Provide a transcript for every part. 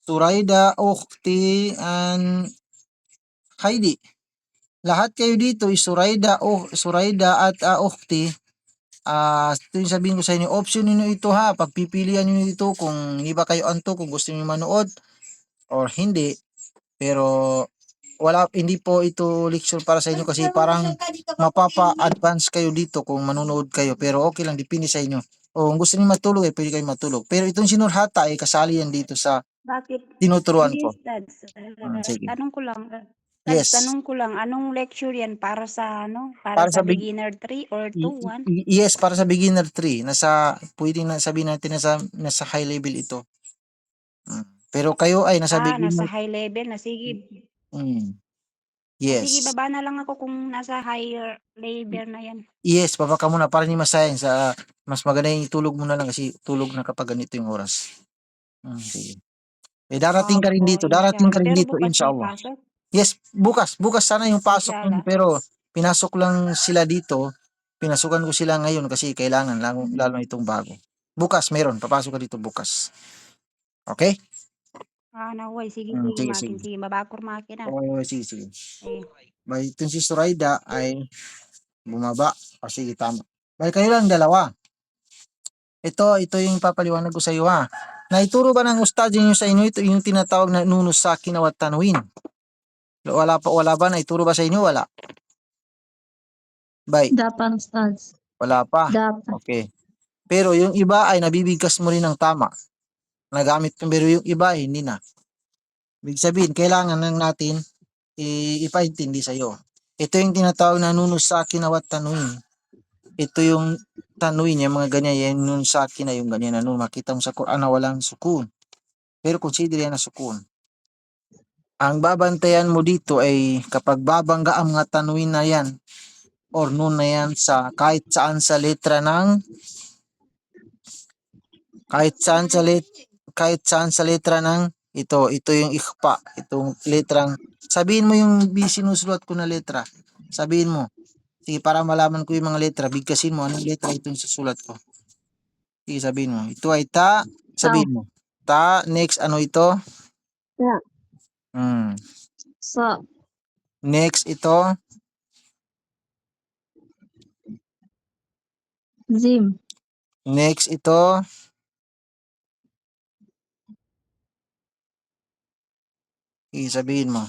Suraida, Ukhti, and Heidi. Lahat kayo dito is Suraida at Ukhti. Ito yung sabihin ko sa inyo, option niyo ito ha. Pagpipilian niyo ito kung hindi ba kayo anto, kung gusto niyo manood or hindi. Pero hindi po ito lecture para sa inyo kasi parang mapapa-advance kayo dito kung manonood kayo. Pero okay lang, depende sa inyo. O kung gusto niyo matulog, pwede kayo matulog. Pero itong sinurhata ay kasali yan dito sa Bakit? tinuturuan Hindi, ko. Stads. Sige. Tanong ko lang. Yes. Tanong ko lang, anong lecture yan para sa Para sa beginner 3 or 2, 1? Yes, para sa beginner 3. Pwedeng na sabihin natin nasa high level ito. Pero kayo ay nasa nasa beginner. high level na. Sige. Yes. Sige, baba na lang ako kung nasa higher level na yan. Yes, baba ka muna para hindi masayang mas maganda yung itulog mo na lang kasi tulog na kapag ganito yung oras. Sige. Darating ka rin dito, Pero bukas may inshallah. pasok? Yes, bukas sana yung pasok Inshallah. pero pinasok lang sila dito. Pinasukan ko sila ngayon kasi kailangan lalo itong bago. Bukas meron, papasok ka dito bukas. Okay? Naway, sige, Sige. sige, babakor makin na. Sige. May itong si Suraida ay bumaba. Sige, tama. May kayo lang dalawa. Ito yung papaliwanag ko sa iyo ha. Naituro ba ng ustad niyo sa inyo ito yung tinatawag na nunus sakin at tanwin? Wala ba? Naituro ba sa inyo? Wala. Bay. Dapat, Ustads. Wala pa. Dapat. Okay. Pero yung iba ay nabibigkas mo rin ng tama. Nagamit ko, pero yung iba ay hindi na. Ibig sabihin, kailangan lang natin ipaintindi sa iyo. Ito yung tinatawag na nunus sakin at tanwin. Ito yung tanwin niya, mga ganyan, yung nun sa akin na yung ganyan na nun. Makita mo sa Quran na walang sukun. Pero consider yan na sukun. Ang babantayan mo dito ay kapag babangga ang mga tanwin na yan or nun na yan sa kahit saan sa letra ng ito yung ikhfa, itong letrang sabihin mo yung sinusulat ko na letra. Sabihin mo. Sige, para malaman ko yung mga letra, bigkasin mo anong letra itong susulat ko. Sige, sabihin mo. Ito ay ta. Sabihin mo. Ta. Next, ano ito? Ta. Sa. Next, ito? Zim. Next, ito? Sige, sabihin mo.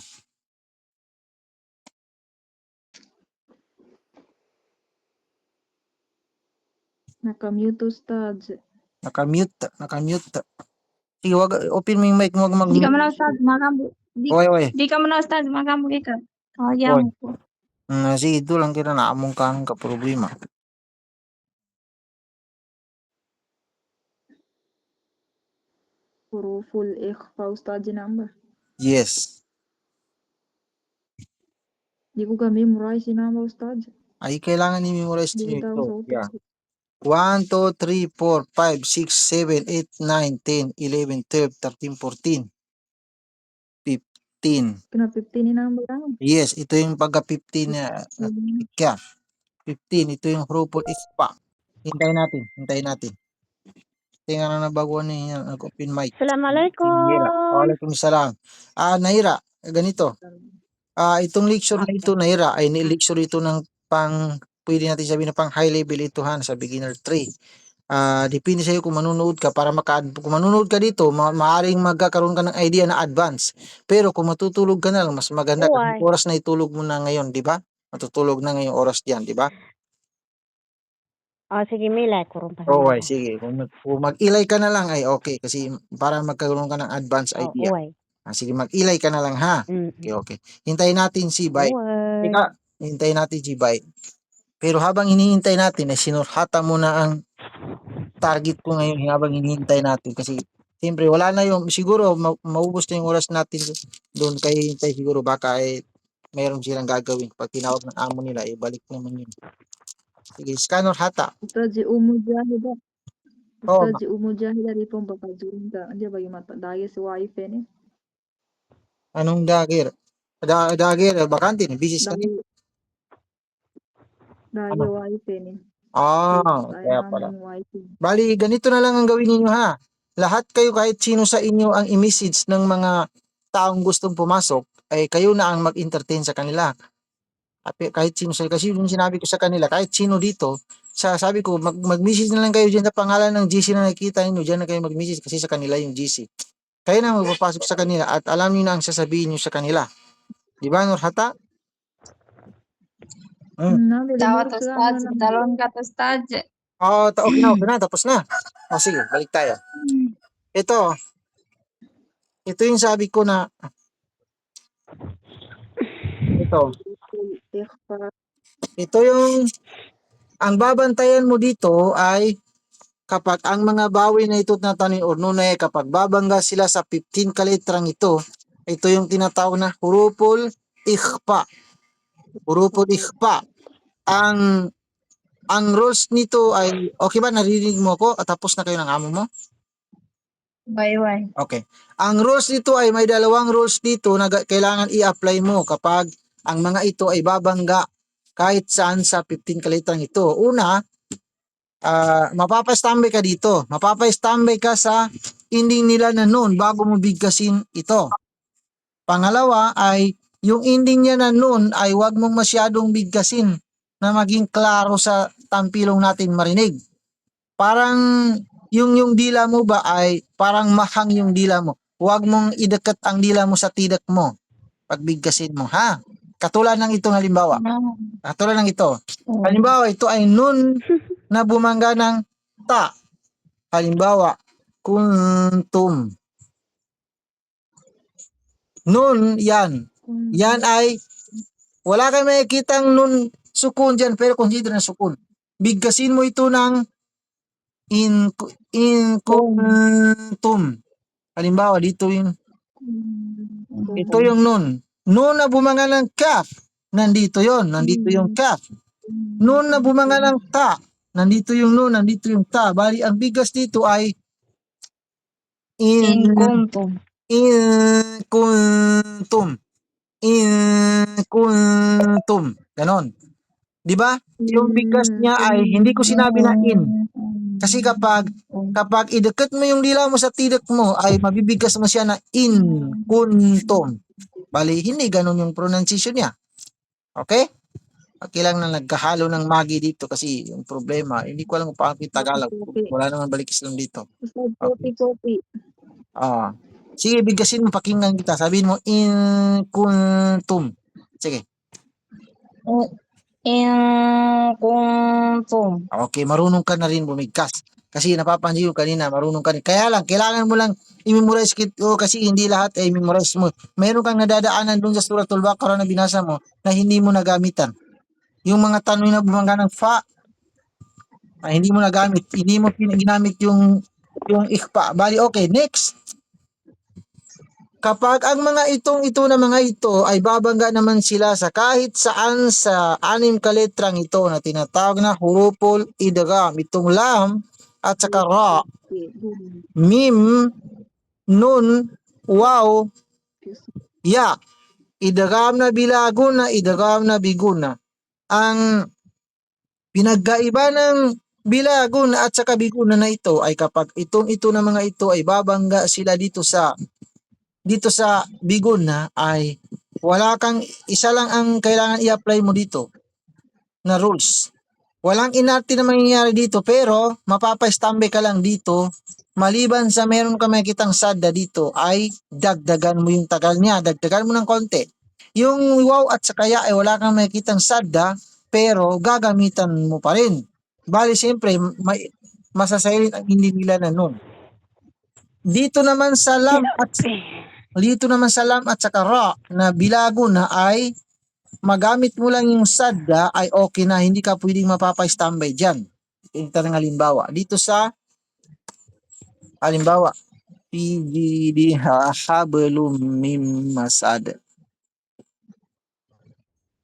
Nakamute, Ustads. Nakamute. Sige, open mo yung mic mo. Di ka muna, Ustads. Di ka muna, Ustads. Makambo ka. Kaya mo po. Sige, ito lang kira na among ka problema. Huruful ikhfa, Ustads, namba. Yes. Di ko ka memorize namba, Ustads. Ay, kailangan i-memorize Di niyo ko ito. sa utak. Yeah. 1, 2, 3, 4, 5, 6, 7, 8, 9, 10, 11, 12, 13, 14, 15. Kena 15 namba lang. Yes, ito yung pagka-15 na kya. 15, ito yung huruful ikhfa. Hintayin natin. Tingnan na nabaguan niya, nag-open mic. Assalamualaikum. Waalaikumsalam. Naira, ganito. Itong lecture na ito, Naira, ay lecture ito ng pwede natin sabihin na pang high level ito sa beginner 3. Depende sa iyo kung manunood ka kung manunood ka dito, maaaring magkakaroon ka ng idea na advance. Pero kung matutulog ka na lang, mas maganda kasi oras na itulog mo na ngayon, di ba? Matutulog na ngayong oras diyan, di ba? Sige, Mila, kurong pa Oo, sige. Kung mag-ilay ka na lang ay okay kasi para magkaroon ka ng advance idea. Sige, mag-ilay ka na lang ha. Okay. Hintayin natin si Bay. Hintayin natin si Bay. Pero habang hinihintay natin ay sinurhata mo na ang target ko ngayon habang hinihintay natin kasi siyempre wala na yung siguro maubos na yung oras natin doon kay hintay siguro baka mayroon silang gagawin pag tinawag ng amo nila balik naman yun. Sige, scanner hata. Ustadz umujahida. Ustadz umujahida di pong bakajunta. Andiyan ba yung mata? Dahil si wife ni. Anong dagger? Dagger, bakante ni business ka ni? Dahil wife ni. Kaya pala. Bali, ganito na lang ang gawin ninyo ha. lahat kayo kahit sino sa inyo ang i-message ng mga taong gustong pumasok, ay kayo na ang mag-entertain sa kanila. Kahit sino sa kasi yung sinabi ko sa kanila, kahit sino dito, sabi ko, mag-message na lang kayo dyan sa pangalan ng GC na nakikita niyo, dyan na kayo mag-message kasi sa kanila yung GC. Kayo na magpapasok sa kanila at alam niyo na ang sasabihin niyo sa kanila. Di ba, Nurhata? Nabi, Dapat limurot ka Ustad, ano lang. talon ka Ustad. Okay na, tapos na. Sige, balik tayo. Ito yung sabi ko na, ito yung, ang babantayan mo dito ay kapag ang mga bawi na ito na tanin o nunay, kapag babangga sila sa 15 kalitrang ito yung tinatawag na huruful ikhfa. Huruful ikhfa. Ang rules nito ay, okay ba, naririnig mo ako? Tapos na kayo ng amo mo? Bye. Okay. Ang rules nito ay may dalawang rules dito na kailangan i-apply mo kapag ang mga ito ay babangga kahit saan sa 15 kalitrang ito. Una, mapapa-standby ka dito. Mapapa-standby ka sa ending nila na noon bago mo bigkasin ito. Pangalawa ay yung ending niya na noon ay wag mong masyadong bigkasin na maging klaro sa tampilong natin marinig. Parang yung dila mo ba ay parang mahang yung dila mo. Huwag mong ideket ang dila mo sa tidak mo pag bigkasin mo, ha? Katulad ng itong halimbawa. Katulad ng ito. Halimbawa, ito ay nun na bumangga ng ta. Halimbawa, kuntum. Nun, yan. Yan ay, wala kayo makikitang nun sukun dyan, pero consider na sukun. Bigkasin mo ito ng in kuntum. Halimbawa, dito yung, ito yung nun. Nun na bumanga ng kaf, nandito yon, nandito yung kaf. Nun na bumanga ng ta, nandito yung nun, nandito yung ta. Bali, ang bigas dito ay in kuntum. Ganon. Di ba? Yung bigas niya ay hindi ko sinabi na in. Kasi kapag ideket mo yung dila mo sa tidak mo ay mabibigas mo siya na in kuntum. Bali, hindi ganon yung pronunciation niya. Okay? Okay lang na nagkahalo ng magi dito kasi yung problema, hindi ko alam kung paano yung Tagalog. Wala naman balikis lang dito. Copy. Sige, bigasin mo, pakinggan kita. Sabihin mo, in kuntum. Sige. In kuntum. Okay, marunong ka na rin bumigkas. Kasi napapansin ko kanina, marunong ka rin. Kaya lang, kailangan mo lang i-memorize kasi hindi lahat ay memorize mo. Meron kang nadadaanan dun sa Suratul Baqarah na binasa mo na hindi mo nagamitan. Yung mga tanong na bumangga ng fa, hindi mo nagamit. Hindi mo ginamit yung ikhfa. Bali, okay, next. Kapag ang mga ito na mga ito ay babangga naman sila sa kahit saan sa 6 kaletrang ito na tinatawag na huruful idgham. Itong lam at saka ra, mim, nun, waw, ya. Idgham na bilaguna, idgham na biguna. Ang pinagkaiba ng bilaguna at saka biguna na ito ay kapag ito na mga ito ay babangga sila dito sa bigun na ay wala kang, isa lang ang kailangan i-apply mo dito na rules. Walang inarte na mangyayari dito pero mapapa-standby ka lang dito maliban sa meron ka makikitang sadda dito ay dagdagan mo yung tagal niya, dagdagan mo ng konti. Yung wow at sakaya ay wala kang makikitang sadda pero gagamitan mo pa rin. Bali siyempre masasailin ang hindi nila na nun. Dito naman sa lam at saka ra na bilago na ay magamit mo lang yung sadda ay okay na, hindi ka pwedeng mapapa-standby dyan. Ito ng halimbawa. Dito sa halimbawa, PGD hablum mim masad.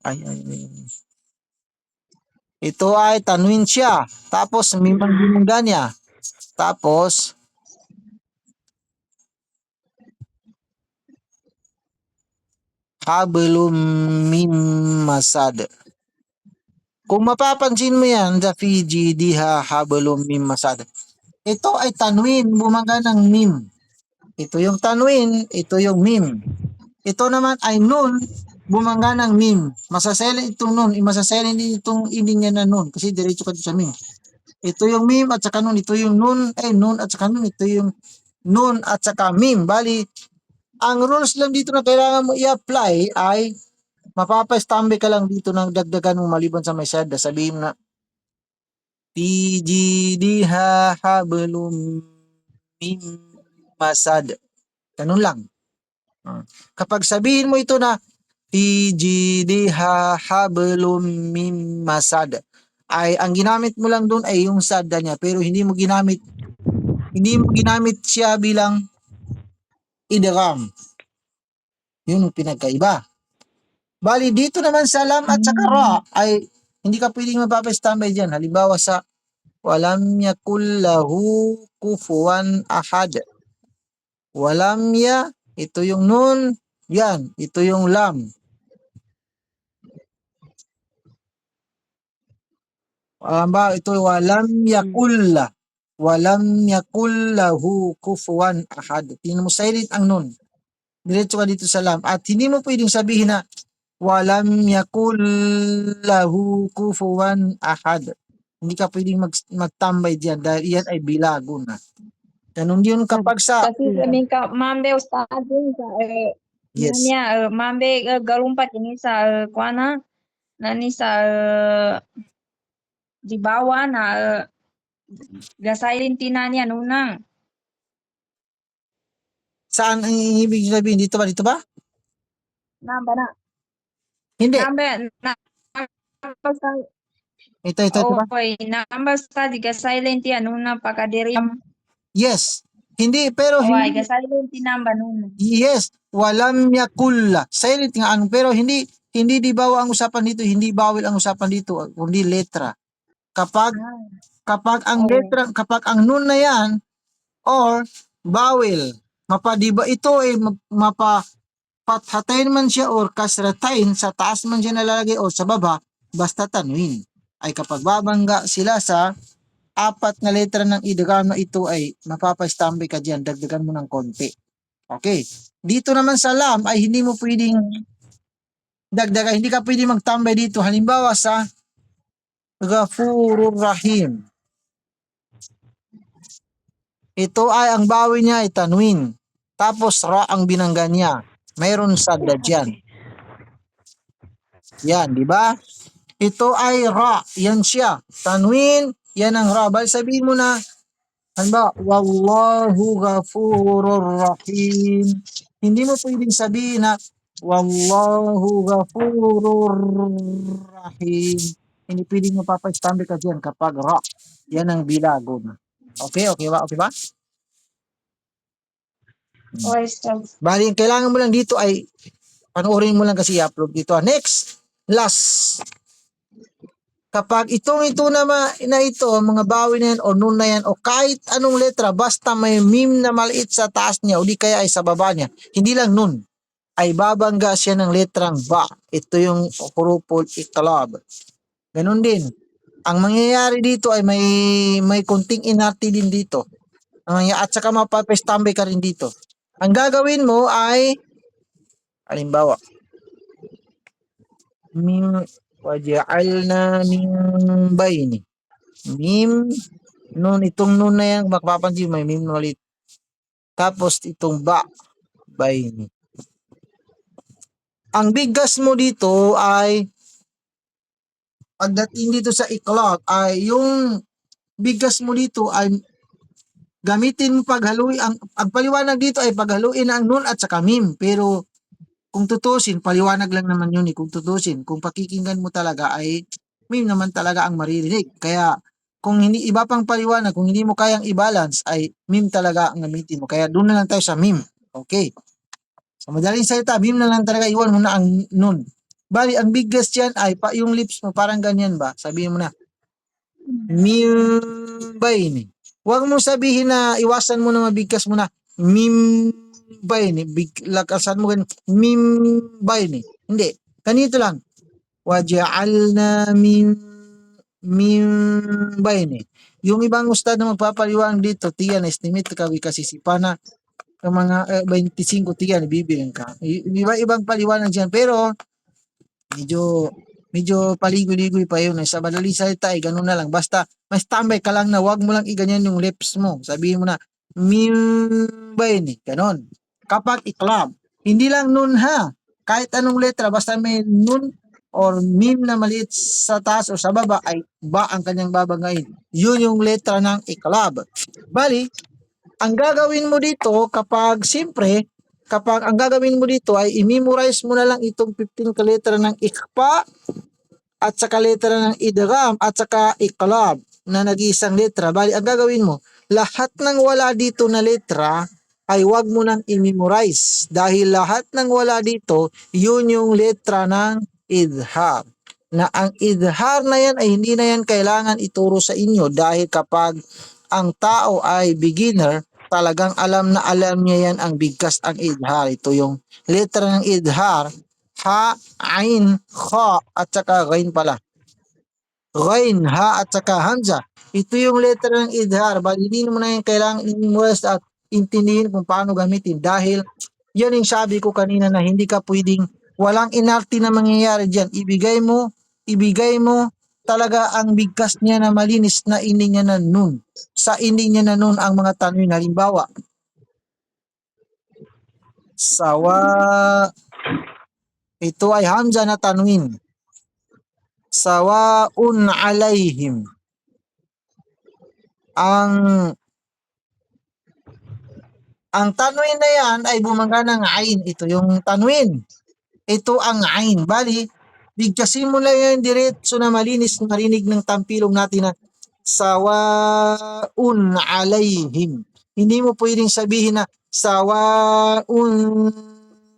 Ay. Ito ay tanwin siya. Tapos mimang binungga niya. Tapos hablum min masad. Kung mapapansin mo yan sa Fiji diha hablum min masad. Ito ay tanwin, bumangga ng mim. Ito yung tanwin, ito yung mim. Ito naman ay nun, bumangga ng mim. Masaselin itong nun, masaselin din itong ending niya na nun kasi diretso ka sa mim. Ito yung mim at saka nun, ito yung nun, nun at saka nun, ito yung nun at saka mim. Bali, ang rules lang dito na kailangan mo i-apply ay mapapa-standby ka lang dito ng dagdagan mo maliban sa may sada. Sabihin mo na, Tijidha hablum min masad. Ganun lang. Kapag sabihin mo ito na Tijidha hablum min masad, ay ang ginamit mo lang doon ay yung sada niya pero hindi mo ginamit siya bilang idgham. Yun yung pinagkaiba. Bali dito naman sa lam at saka ra ay hindi ka pwedeng mapapa-standby diyan. Halimbawa sa walam yakul lahu kufuwan ahad. Walam ya, ito yung nun, yan, ito yung lam. Ba, ito walam yakul lahu kufuwan ahad. Tingnan mo silent ang nun. Diretso ka dito sa lam at hindi mo pwedeng sabihin na walam yakul lahu kufuwan ahad. Hindi ka pwedeng magtambay diyan dahil iyan ay bilago na. Ganun yun kapag sa Kasi kami ka mambe ustad din sa yes. niya mambe galumpat ini sa kuana nani sa di bawah na gasailin niya nunang. Saan ang ibig sabihin? Dito ba? Namba na. Hindi. Nambe na basta Ito ba? okay, namba sa di gasailin ti nunang pagkadiriam. Yes. Hindi, pero Oy, hindi. gasailin ti namba nunang. Yes. Walam yakulla. Silent nga ano, pero hindi di bawa ang usapan dito, hindi bawal ang usapan dito, kundi letra. Kapag ang letra, kapag ang nun na yan, or bawel, mapadiba ito ay pathatain man siya or kasratain, sa taas man siya nalalagay o sa baba, basta tanwin. Ay kapag babangga sila sa apat na letra ng idgham na ito ay mapapa-standby ka diyan, dagdagan mo ng konti. Okay. Dito naman sa lam ay hindi mo pwedeng dagdagan, hindi ka pwedeng magtambay dito. Halimbawa sa Ghafurur Rahim. Ito ay ang bawi niya ay tanwin. Tapos ra ang binangga niya. Mayroon sadda diyan. Yan, di ba? Ito ay ra. Yan siya. Tanwin, yan ang ra. Bali sabihin mo na, halimbawa, wallahu ghafurur rahim. Hindi mo pwedeng sabihin na, wallahu ghafurur rahim. Hindi pwedeng mapapa-standby ka diyan kapag ra. Yan ang bilago na. Okay ba? Oy, ustad. Bali, ang kailangan mo lang dito ay panoorin mo lang kasi i-upload dito. Next, last. Kapag ito na ito, mga bawi na yan o nun na yan o kahit anong letra, basta may mim na maliit sa taas niya o di kaya ay sa baba niya, hindi lang nun, ay babangga siya ng letrang ba. Ito yung huruful iqlab. Ganun din. Ang mangyayari dito ay may kunting inarti din dito. At saka mapapestambay ka rin dito. Ang gagawin mo ay, halimbawa, mim waja'alna min bayni. Mim, nun, itong nun na yan, makapapansin may mim ulit. Tapos itong ba, bayni. Ang bigas mo dito ay, pagdating dito sa iqlab, ay yung bigas mo dito ay gamitin mo paghaluin, ang paliwanag dito ay paghaluin ang nun at saka mim. Pero kung tutusin, paliwanag lang naman yun eh. Kung tutusin, kung pakikinggan mo talaga ay mim naman talaga ang maririnig. Kaya kung hindi iba pang paliwanag, kung hindi mo kayang i-balance ay mim talaga ang gamitin mo. Kaya doon na lang tayo sa mim. Okay. Sa madaling salita, mim na lang talaga, iwan mo na ang nun. Bali, ang biggest yan ay yung lips mo parang ganyan ba? Sabihin mo na mim bayni. Huwag mo sabihin na iwasan mo na mabigkas mo na mim bayni, lakasan mo ganun, mim bayni. Hindi. Ganito lang. Waja'alna mim bayni. Yung ibang ustad na magpapaliwanag dito, tiyan, estimate ka kasi si pana yung mga 25 tiyan, bibilang ka. Iba-ibang paliwanag dyan. Pero, medyo paligoy-ligoy pa yun. Sa madaling salita, ganun na lang. Basta, mas tambay ka lang na wag mo lang iganyan yung lips mo. Sabihin mo na, mim ba yun eh? Ganon. Kapag iklab, hindi lang nun ha. Kahit anong letra, basta may nun or mim na maliit sa taas o sa baba, ay ba ang kanyang babangayin. Yun yung letra ng iklab. Bali, ang gagawin mo dito kapag siyempre, kapag ang gagawin mo dito ay i-memorize mo na lang itong 15 ka letra ng ikpa at saka letra ng idgham at saka iqlab na nag-iisang letra. Bali, ang gagawin mo, lahat ng wala dito na letra ay wag mo nang i-memorize dahil lahat ng wala dito, yun yung letra ng idhar. Na ang idhar na yan ay hindi na yan kailangan ituro sa inyo dahil kapag ang tao ay beginner, talagang alam na alam niya yan ang bigkas ang idhar. Ito yung letra ng idhar, ha, ain, kha, at saka ghain pala. Ghain, ha, at saka hamza. Ito yung letra ng idhar. Bali, hindi mo na yung kailangan i-memorize at intindihin kung paano gamitin dahil yan yung sabi ko kanina na hindi ka pwedeng, walang inarte na mangyayari dyan. Ibigay mo talaga ang bigkas niya na malinis na ini niya na nun. Sa ini niya na nun ang mga tanwin. Halimbawa, sawa, ito ay hamza na tanwin. Sawaun alaihim. Ang tanwin na yan ay bumaga ng ain. Ito yung tanwin. Ito ang ain. Bali, bigkasin mo lang yan diretso na malinis marinig ng tampilong natin na sawaun alaihim. Hindi mo pwedeng sabihin na sawaun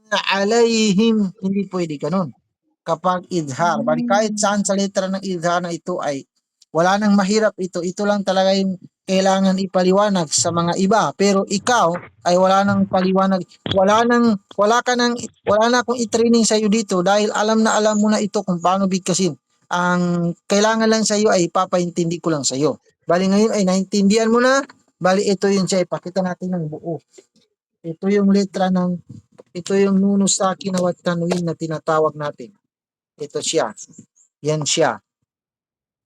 alaihim. Hindi pwede ganun. Kapag idhar. Bali kahit saan sa letra ng idhar na ito ay wala nang mahirap ito. Ito lang talaga yung kailangan ipaliwanag sa mga iba. Pero ikaw ay wala nang paliwanag. Wala na akong i-training sa iyo dito dahil alam na alam mo na ito kung paano bigkasin. Ang kailangan lang sa iyo ay ipapaintindi ko lang sa iyo. Bali ngayon ay naintindihan mo na. Bali ito yun siya. Ipakita natin ng buo. Ito yung nuno sa akin na tanwin na tinatawag natin. Ito siya. Yan siya.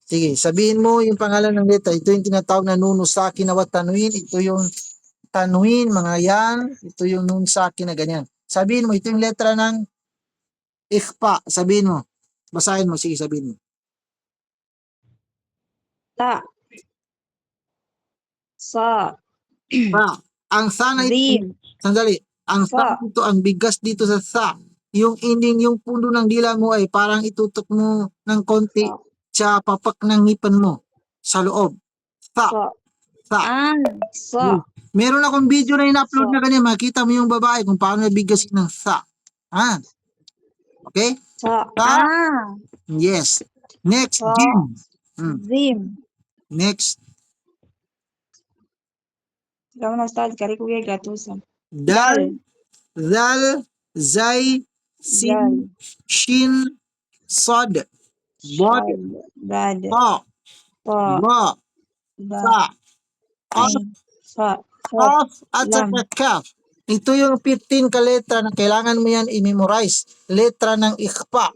Sige, sabihin mo yung pangalan ng letra. Ito yung tinatawag na nuno sa akin na tanwin. Ito yung tanwin, mga yan. Ito yung nun sa akin na ganyan. Sabihin mo, ito yung letra ng ikhpa. Sabihin mo. Basahin mo. Sige, sabihin mo. Ta. Sa. Sa. Ang sa na ito. Zim. Sandali. Ang sa ito, ang bigas dito sa sa. Yung ending, yung puno ng dila mo ay parang itutok mo ng konti sa papak ng ngipan mo sa loob. Sa. Sa. Sa. Sa. Meron akong video na in-upload na ganyan. Makita mo yung babae kung paano nabigasin ng sa. Okay? Sa. Sa. Yes. Next, Sa. Jim. Zim. Next, Gawin na start. Kari kuya gatusan. dal, zal, zay, sin, shin, sod, bod, Bad. ta, Pa. ba, sa, Ay. Sa. Kaf at saka kaf. Ito yung 15 ka letra na kailangan mo yan i-memorize. Letra ng ikhpa.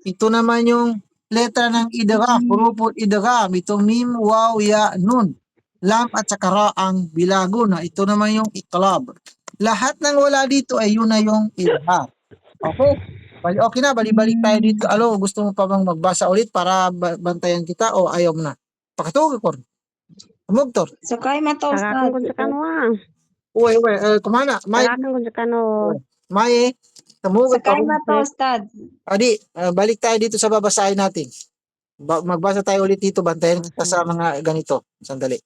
Ito naman yung letra ng idgham, huruful idgham. Ito mim, waw, ya, nun. Lam at saka ra ang bilago na. Ito naman yung iqlab. Lahat ng wala dito ay yun na yung idgham. Okay? Okay na, balik tayo dito. Alo, gusto mo pa bang magbasa ulit para bantayan kita o ayaw mo na? Pakatugod ko. Umugtor. Sakay mata Kakakon ustad. ko sa kanwa. Uy, kumana. May, Kakakon ko sa kanwa. may, tumugod Sakay ko. mata ustad. Adi, balik tayo dito sa babasahin natin. Magbasa tayo ulit dito, bantayan kita sa mga ganito. Sandali.